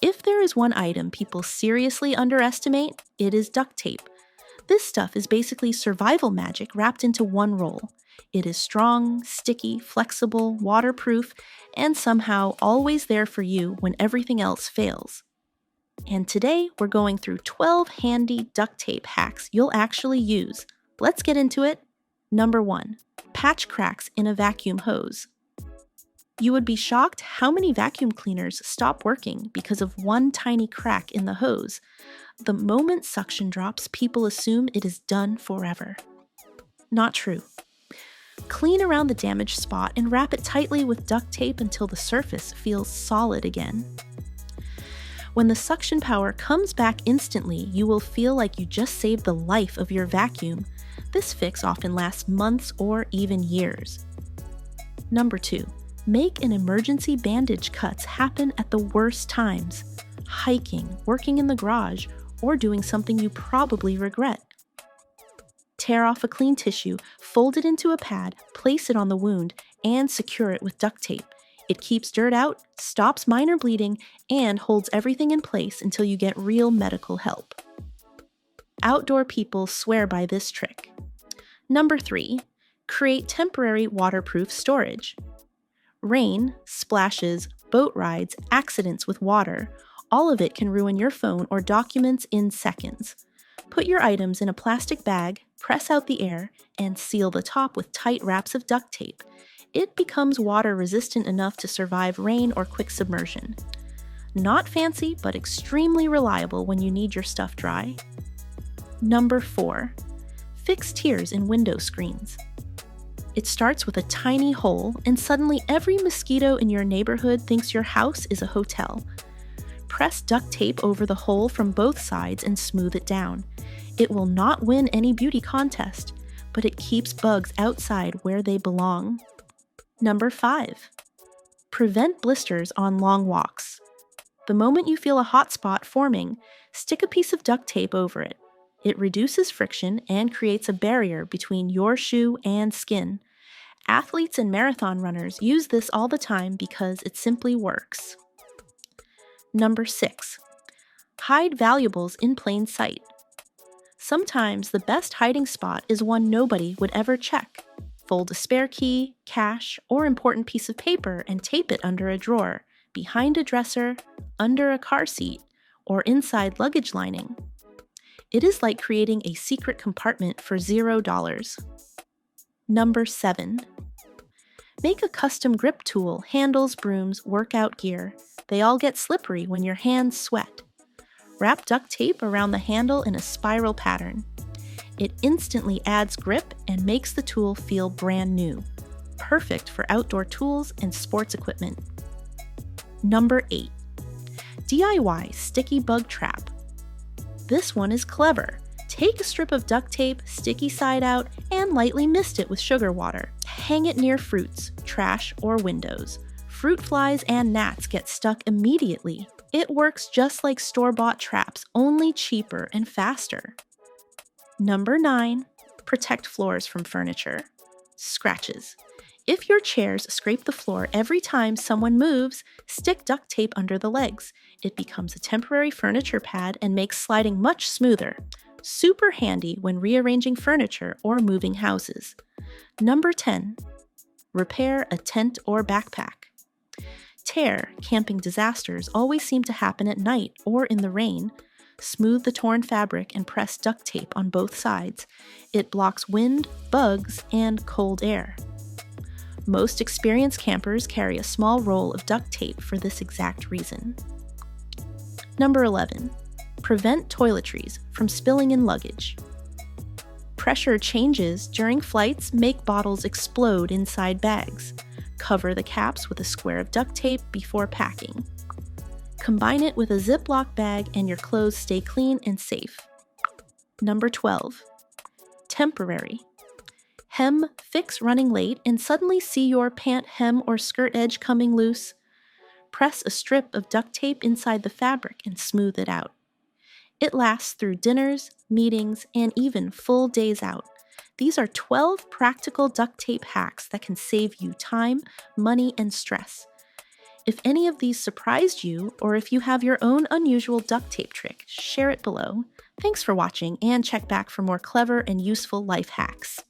If there is one item people seriously underestimate, it is duct tape. This stuff is basically survival magic wrapped into one roll. It is strong, sticky, flexible, waterproof, and somehow always there for you when everything else fails. And today, we're going through 12 handy duct tape hacks you'll actually use. Let's get into it. Number 1. Patch cracks in a vacuum hose. You would be shocked how many vacuum cleaners stop working because of one tiny crack in the hose. The moment suction drops, people assume it is done forever. Not true. Clean around the damaged spot and wrap it tightly with duct tape until the surface feels solid again. When the suction power comes back instantly, you will feel like you just saved the life of your vacuum. This fix often lasts months or even years. Number 2. Make an emergency bandage cuts happen at the worst times. Hiking, working in the garage, or doing something you probably regret. Tear off a clean tissue, fold it into a pad, place it on the wound, and secure it with duct tape. It keeps dirt out, stops minor bleeding, and holds everything in place until you get real medical help. Outdoor people swear by this trick. Number 3. Create temporary waterproof storage. Rain, splashes, boat rides, accidents with water, all of it can ruin your phone or documents in seconds. Put your items in a plastic bag, press out the air, and seal the top with tight wraps of duct tape. It becomes water resistant enough to survive rain or quick submersion. Not fancy, but extremely reliable when you need your stuff dry. Number 4. Fix tears in window screens. It starts with a tiny hole, and suddenly every mosquito in your neighborhood thinks your house is a hotel. Press duct tape over the hole from both sides and smooth it down. It will not win any beauty contest, but it keeps bugs outside where they belong. Number 5. Prevent blisters on long walks. The moment you feel a hot spot forming, stick a piece of duct tape over it. It reduces friction and creates a barrier between your shoe and skin. Athletes and marathon runners use this all the time because it simply works. Number 6. Hide valuables in plain sight. Sometimes the best hiding spot is one nobody would ever check. Fold a spare key, cash, or important piece of paper and tape it under a drawer, behind a dresser, under a car seat, or inside luggage lining. It is like creating a secret compartment for $0. Number 7. Make a custom grip tool, handles, brooms, workout gear. They all get slippery when your hands sweat. Wrap duct tape around the handle in a spiral pattern. It instantly adds grip and makes the tool feel brand new. Perfect for outdoor tools and sports equipment. Number 8. DIY sticky bug trap. This one is clever. Take a strip of duct tape, sticky side out, and lightly mist it with sugar water. Hang it near fruits, trash, or windows. Fruit flies and gnats get stuck immediately. It works just like store-bought traps, only cheaper and faster. Number 9. Protect floors from furniture. Scratches. If your chairs scrape the floor every time someone moves, stick duct tape under the legs. It becomes a temporary furniture pad and makes sliding much smoother. Super handy when rearranging furniture or moving houses. Number 10. Repair a tent or backpack. Camping disasters always seem to happen at night or in the rain. Smooth the torn fabric and press duct tape on both sides. It blocks wind, bugs, and cold air. Most experienced campers carry a small roll of duct tape for this exact reason. Number 11. Prevent toiletries from spilling in luggage. Pressure changes during flights make bottles explode inside bags. Cover the caps with a square of duct tape before packing. Combine it with a Ziploc bag and your clothes stay clean and safe. Number 12. Temporary. Fix running late and suddenly see your pant hem or skirt edge coming loose. Press a strip of duct tape inside the fabric and smooth it out. It lasts through dinners, meetings, and even full days out. These are 12 practical duct tape hacks that can save you time, money, and stress. If any of these surprised you, or if you have your own unusual duct tape trick, share it below. Thanks for watching, and check back for more clever and useful life hacks.